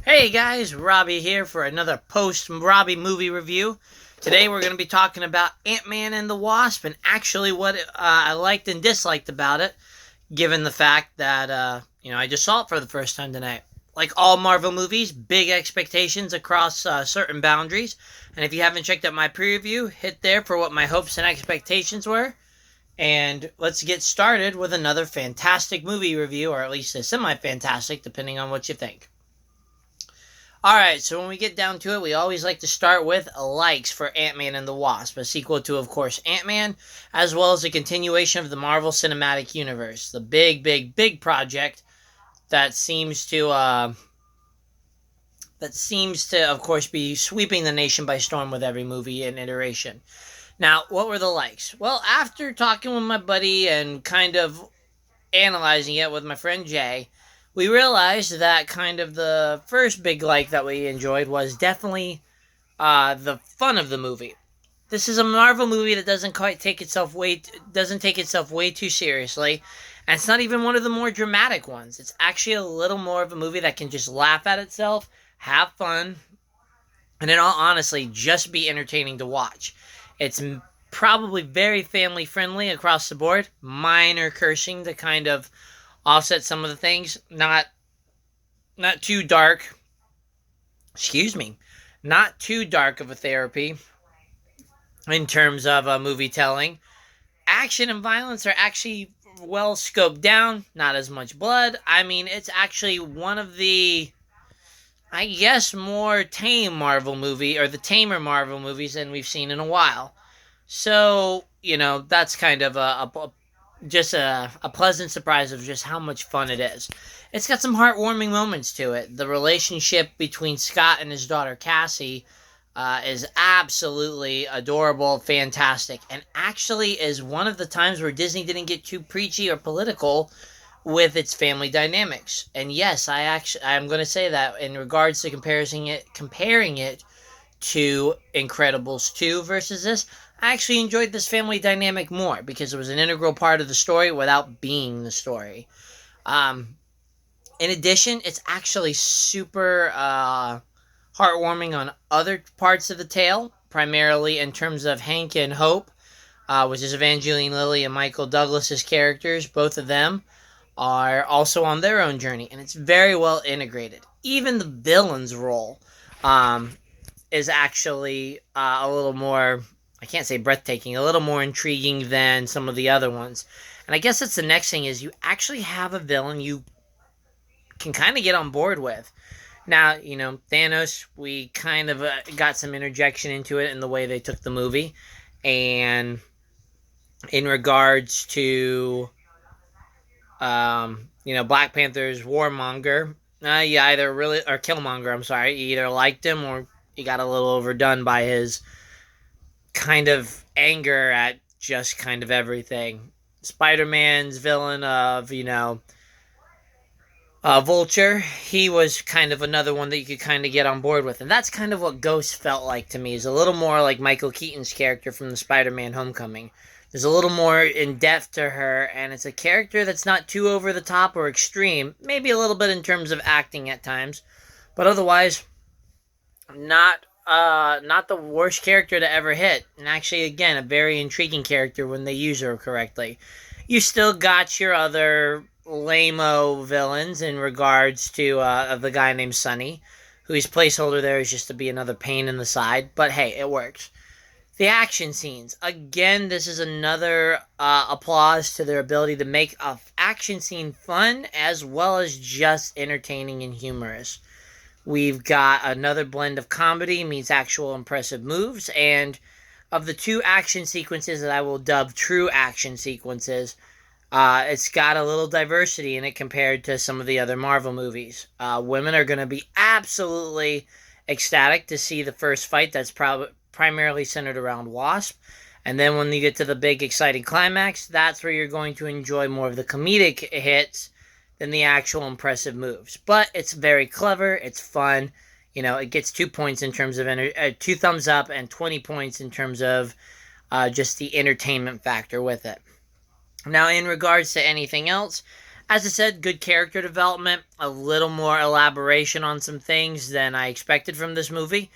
Hey guys, Robbie here for another post-Robbie movie review. Today we're going to be talking about Ant-Man and the Wasp and actually what I liked and disliked about it, given the fact that, I just saw it for the first time tonight. Like all Marvel movies, big expectations across certain boundaries. And if you haven't checked out my preview, hit there for what my hopes and expectations were. And let's get started with another fantastic movie review, or at least a semi-fantastic, depending on what you think. Alright, so when we get down to it, we always like to start with likes for Ant-Man and the Wasp, a sequel to, of course, Ant-Man, as well as a continuation of the Marvel Cinematic Universe. The big project that seems to, of course, be sweeping the nation by storm with every movie and iteration. Now, what were the likes? Well, after talking with my buddy and kind of analyzing it with my friend Jay, we realized that kind of the first big like that we enjoyed was definitely the fun of the movie. This is a Marvel movie that doesn't take itself way too seriously, and it's not even one of the more dramatic ones. It's actually a little more of a movie that can just laugh at itself, have fun, and in all honesty, just be entertaining to watch. It's probably very family friendly across the board. Minor cursing to kind of offset some of the things. Not too dark. Excuse me. Not too dark of a therapy in terms of movie telling. Action and violence are actually well scoped down. Not as much blood. I mean, it's actually one of the, I guess, more tame Marvel movie, or the tamer Marvel movies than we've seen in a while. So, that's kind of a pleasant surprise of just how much fun it is. It's got some heartwarming moments to it. The relationship between Scott and his daughter Cassie is absolutely adorable, fantastic, and actually is one of the times where Disney didn't get too preachy or political with its family dynamics. And yes, I'm going to say that in regards to comparing it to Incredibles 2 versus this, I actually enjoyed this family dynamic more because it was an integral part of the story without being the story. Um, in addition, it's actually super heartwarming on other parts of the tale, primarily in terms of Hank and Hope, which is Evangeline Lilly and Michael Douglas's characters. Both of them are also on their own journey, and it's very well integrated. Even the villain's role um, is actually a little more, I can't say breathtaking, a little more intriguing than some of the other ones. And I guess that's the next thing is you actually have a villain you can kind of get on board with. Now, Thanos, we kind of got some interjection into it in the way they took the movie. And in regards to, Black Panther's Warmonger, you either really, or Killmonger, I'm sorry, you either liked him or he got a little overdone by his kind of anger at just kind of everything. Spider-Man's villain of, Vulture, he was kind of another one that you could kind of get on board with. And that's kind of what Ghost felt like to me. Is a little more like Michael Keaton's character from the Spider-Man Homecoming. There's a little more in depth to her, and it's a character that's not too over the top or extreme. Maybe a little bit in terms of acting at times, but otherwise, not the worst character to ever hit. And actually, again, a very intriguing character when they use her correctly. You still got your other lame-o villains in regards to the guy named Sonny, whose placeholder there is just to be another pain in the side. But hey, it works. The action scenes. Again, this is another applause to their ability to make a action scene fun as well as just entertaining and humorous. We've got another blend of comedy meets actual impressive moves, and of the two action sequences that I will dub true action sequences, it's got a little diversity in it compared to some of the other Marvel movies. Women are going to be absolutely ecstatic to see the first fight that's primarily centered around Wasp. And then when you get to the big exciting climax, that's where you're going to enjoy more of the comedic hits than the actual impressive moves. But it's very clever, it's fun. It gets 2 points in terms of 2 thumbs up and 20 points in terms of just the entertainment factor with it. Now, in regards to anything else, As I said, good character development, a little more elaboration on some things than I expected from this movie,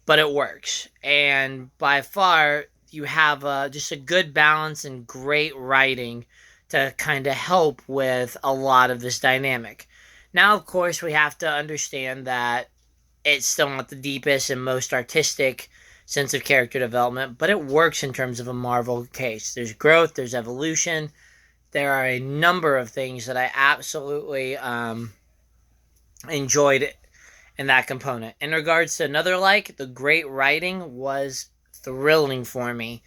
but it works. And by far, you have just a good balance and great writing to kind of help with a lot of this dynamic. Now, of course, we have to understand that it's still not the deepest and most artistic sense of character development, but it works in terms of a Marvel case. There's growth, there's evolution. There are a number of things that I absolutely enjoyed in that component. In regards to another like, the great writing was thrilling for me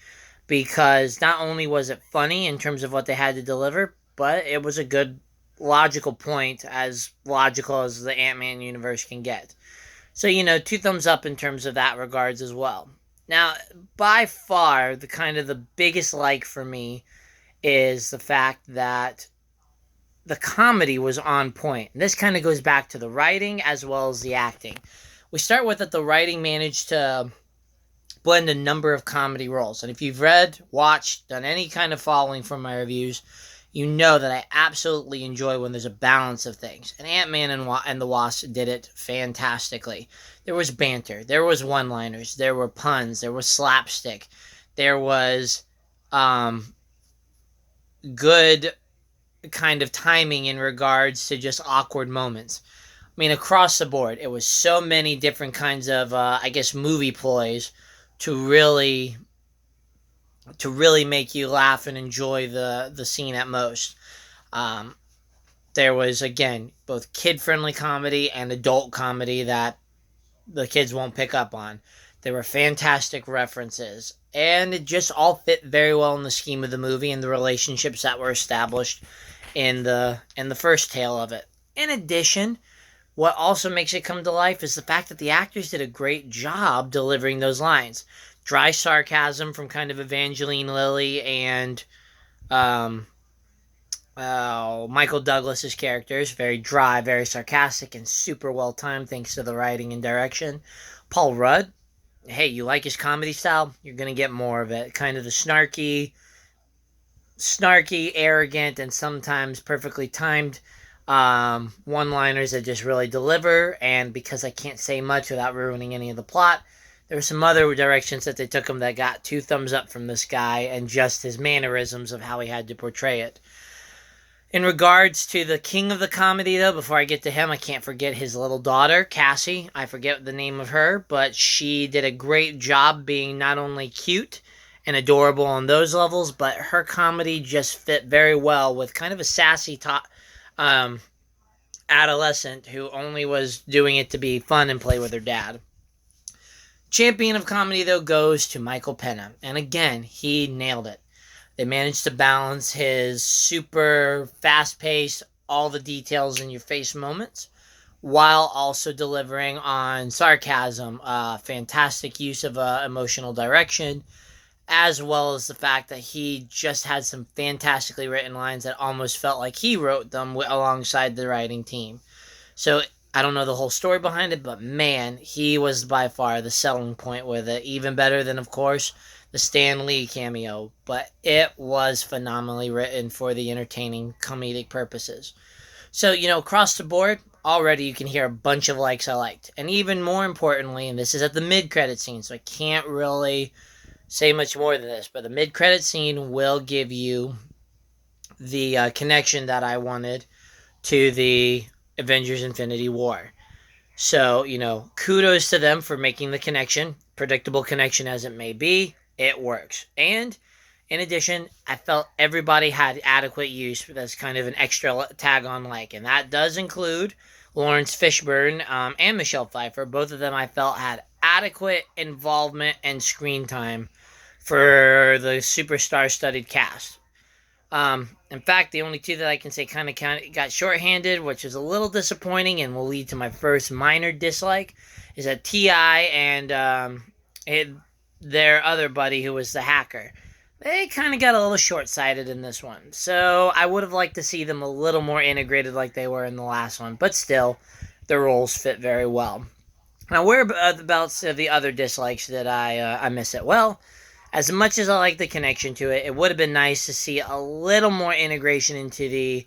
because not only was it funny in terms of what they had to deliver, but it was a good logical point, as logical as the Ant-Man universe can get. So, two thumbs up in terms of that regards as well. Now, by far, the kind of the biggest like for me is the fact that the comedy was on point. And this kind of goes back to the writing as well as the acting. We start with that the writing managed to blend a number of comedy roles. And if you've read, watched, done any kind of following from my reviews, you know that I absolutely enjoy when there's a balance of things. And Ant-Man and the Wasp did it fantastically. There was banter. There was one-liners. There were puns. There was slapstick. There was good kind of timing in regards to just awkward moments. I mean, across the board, it was so many different kinds of, movie ploys to really make you laugh and enjoy the scene at most. There was, again, both kid-friendly comedy and adult comedy that the kids won't pick up on. There were fantastic references, and it just all fit very well in the scheme of the movie and the relationships that were established in the first tale of it. In addition, what also makes it come to life is the fact that the actors did a great job delivering those lines. Dry sarcasm from kind of Evangeline Lilly and Michael Douglas's characters. Very dry, very sarcastic, and super well timed thanks to the writing and direction. Paul Rudd, hey, you like his comedy style? You're going to get more of it. Kind of the snarky, arrogant, and sometimes perfectly timed one-liners that just really deliver. And because I can't say much without ruining any of the plot, there were some other directions that they took him that got 2 thumbs up from this guy, and just his mannerisms of how he had to portray it. In regards to the king of the comedy, though, before I get to him, I can't forget his little daughter, Cassie. I forget the name of her, but she did a great job being not only cute and adorable on those levels, but her comedy just fit very well with kind of a sassy adolescent who only was doing it to be fun and play with her dad. Champion of comedy, though, goes to Michael Pena. And again, he nailed it. They managed to balance his super fast-paced, all the details in your face moments, while also delivering on sarcasm, fantastic use of emotional direction, as well as the fact that he just had some fantastically written lines that almost felt like he wrote them alongside the writing team. So I don't know the whole story behind it, but man, he was by far the selling point with it. Even better than, of course, the Stan Lee cameo. But it was phenomenally written for the entertaining comedic purposes. So, across the board, already you can hear a bunch of likes I liked. And even more importantly, and this is at the mid-credit scene, so I can't really say much more than this, but the mid-credit scene will give you the connection that I wanted to the Avengers Infinity War. So, kudos to them for making the connection. Predictable connection as it may be, it works. And in addition, I felt everybody had adequate use. That's kind of an extra tag on like. And that does include Lawrence Fishburne and Michelle Pfeiffer. Both of them I felt had adequate involvement and screen time for the superstar-studded cast. In fact, the only 2 that I can say kind of got shorthanded, which is a little disappointing and will lead to my first minor dislike, is that T.I. and their other buddy who was the hacker. They kind of got a little short-sighted in this one. So I would have liked to see them a little more integrated like they were in the last one. But still, their roles fit very well. Now, whereabouts of the other dislikes that I miss it? Well, as much as I like the connection to it, it would have been nice to see a little more integration into the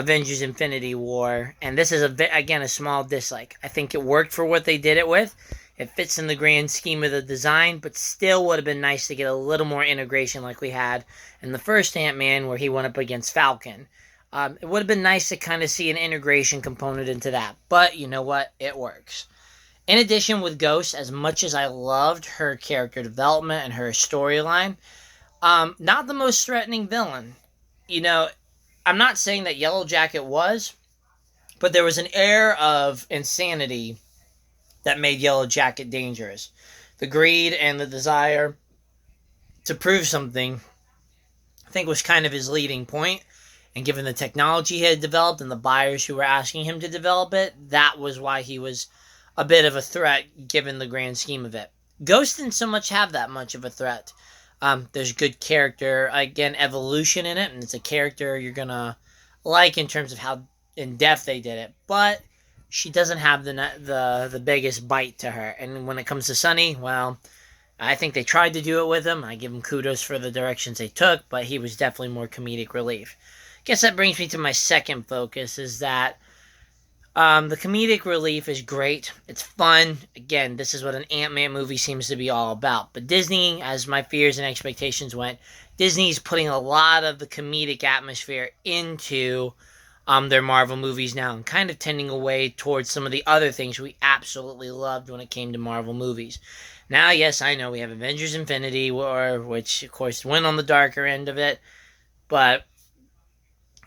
Avengers Infinity War. And this is, again, a small dislike. I think it worked for what they did it with. It fits in the grand scheme of the design, but still would have been nice to get a little more integration like we had in the first Ant-Man where he went up against Falcon. It would have been nice to kind of see an integration component into that. But you know what? It works. In addition, with Ghost, as much as I loved her character development and her storyline, not the most threatening villain. You know, I'm not saying that Yellow Jacket was, but there was an air of insanity that made Yellow Jacket dangerous. The greed and the desire to prove something, I think, was kind of his leading point. And given the technology he had developed and the buyers who were asking him to develop it, that was why he was a bit of a threat given the grand scheme of it. Ghost didn't so much have that much of a threat. There's good character, again, evolution in it, and it's a character you're going to like in terms of how in depth they did it. But she doesn't have the biggest bite to her. And when it comes to Sonny, well, I think they tried to do it with him. I give him kudos for the directions they took, but he was definitely more comedic relief. Guess that brings me to my second focus, is that the comedic relief is great. It's fun. Again, this is what an Ant-Man movie seems to be all about. But Disney, as my fears and expectations went, Disney's putting a lot of the comedic atmosphere into their Marvel movies now, and kind of tending away towards some of the other things we absolutely loved when it came to Marvel movies. Now, yes, I know we have Avengers Infinity War, which, of course, went on the darker end of it. But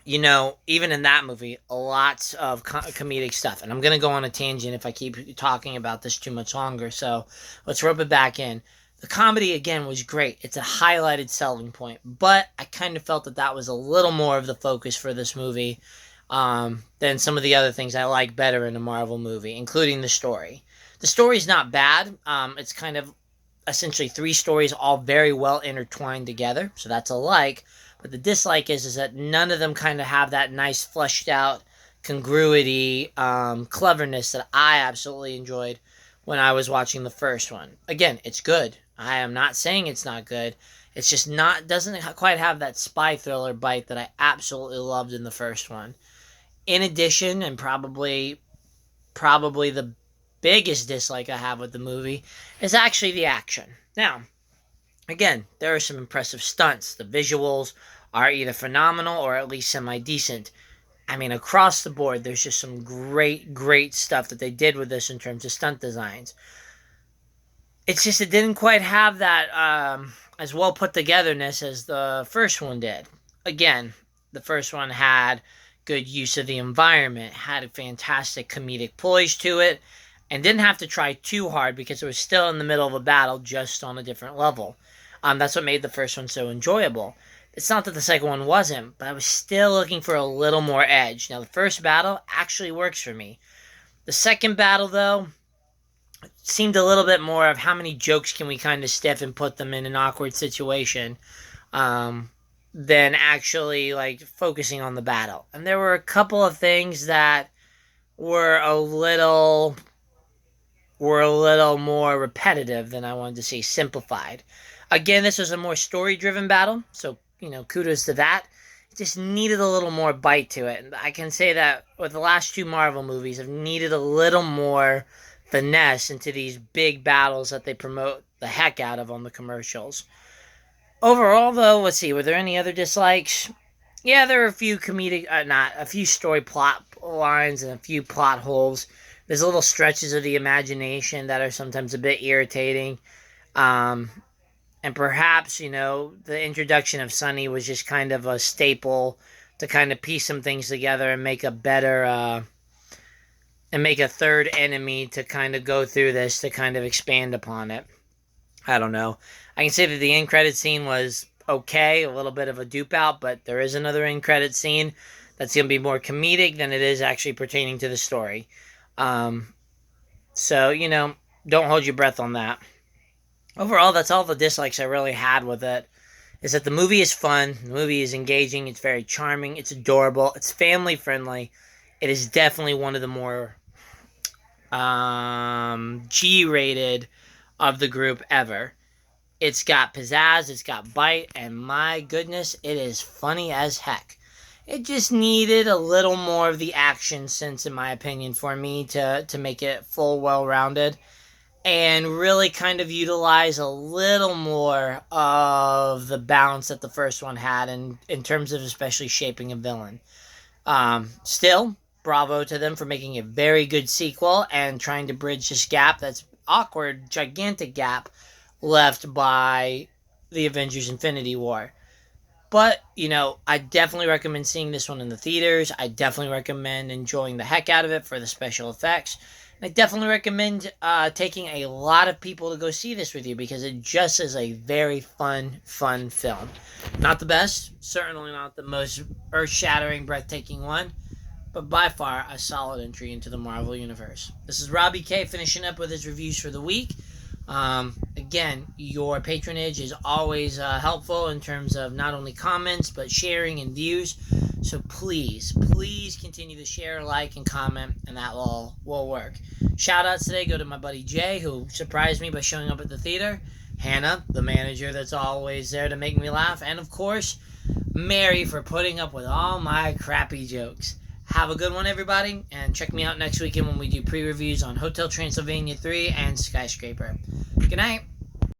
you know, even in that movie, lots of comedic stuff. And I'm going to go on a tangent if I keep talking about this too much longer. So let's rope it back in. The comedy, again, was great. It's a highlighted selling point. But I kind of felt that that was a little more of the focus for this movie than some of the other things I like better in a Marvel movie, including the story. The story's not bad. It's kind of essentially three stories all very well intertwined together. So that's a like. But the dislike is that none of them kind of have that nice fleshed out congruity, cleverness that I absolutely enjoyed when I was watching the first one. Again, it's good. I am not saying it's not good. It's just doesn't quite have that spy thriller bite that I absolutely loved in the first one. In addition, and probably the biggest dislike I have with the movie is actually the action. Now, again, there are some impressive stunts. The visuals are either phenomenal or at least semi-decent. I mean, across the board, there's just some great stuff that they did with this in terms of stunt designs. It's just it didn't quite have that as well put togetherness as the first one did. Again, the first one had good use of the environment, had a fantastic comedic poise to it, and didn't have to try too hard because it was still in the middle of a battle, just on a different level. That's what made the first one so enjoyable. It's not that the second one wasn't, but I was still looking for a little more edge. Now, the first battle actually works for me. The second battle, though, seemed a little bit more of how many jokes can we kind of stiff and put them in an awkward situation than actually, like, focusing on the battle. And there were a couple of things that were a little more repetitive than I wanted to see simplified. Again, this was a more story-driven battle, so, you know, kudos to that. It just needed a little more bite to it. And I can say that with the last two Marvel movies, I've needed a little more finesse into these big battles that they promote the heck out of on the commercials. Overall, though, let's see, were there any other dislikes? Yeah, there are a few a few story plot lines and a few plot holes. There's little stretches of the imagination that are sometimes a bit irritating. And perhaps, you know, the introduction of Sonny was just kind of a staple to kind of piece some things together and make a better, and make a third enemy to kind of go through this to kind of expand upon it. I don't know. I can say that the end credit scene was okay, a little bit of a dupe out, but there is another end credit scene that's going to be more comedic than it is actually pertaining to the story. So, you know, don't hold your breath on that. Overall, that's all the dislikes I really had with it, is that the movie is fun, the movie is engaging, it's very charming, it's adorable, it's family friendly. It is definitely one of the more G-rated of the group ever. It's got pizzazz, it's got bite, and my goodness, it is funny as heck. It just needed a little more of the action sense, in my opinion, for me to make it full, well rounded, and really kind of utilize a little more of the balance that the first one had in terms of especially shaping a villain. Still, bravo to them for making a very good sequel and trying to bridge this gap, that's awkward, gigantic gap left by the Avengers Infinity War. But, I definitely recommend seeing this one in the theaters. I definitely recommend enjoying the heck out of it for the special effects. And I definitely recommend taking a lot of people to go see this with you because it just is a very fun film. Not the best, certainly not the most earth shattering, breathtaking one, but by far a solid entry into the Marvel Universe. This is Robbie K finishing up with his reviews for the week. Again, your patronage is always helpful in terms of not only comments but sharing and views. So please continue to share, like, and comment, and that will work. Shout outs today go to my buddy Jay, who surprised me by showing up at the theater. Hannah, the manager that's always there to make me laugh. And of course, Mary for putting up with all my crappy jokes. Have a good one, everybody, and check me out next weekend when we do pre-reviews on Hotel Transylvania 3 and Skyscraper. Good night.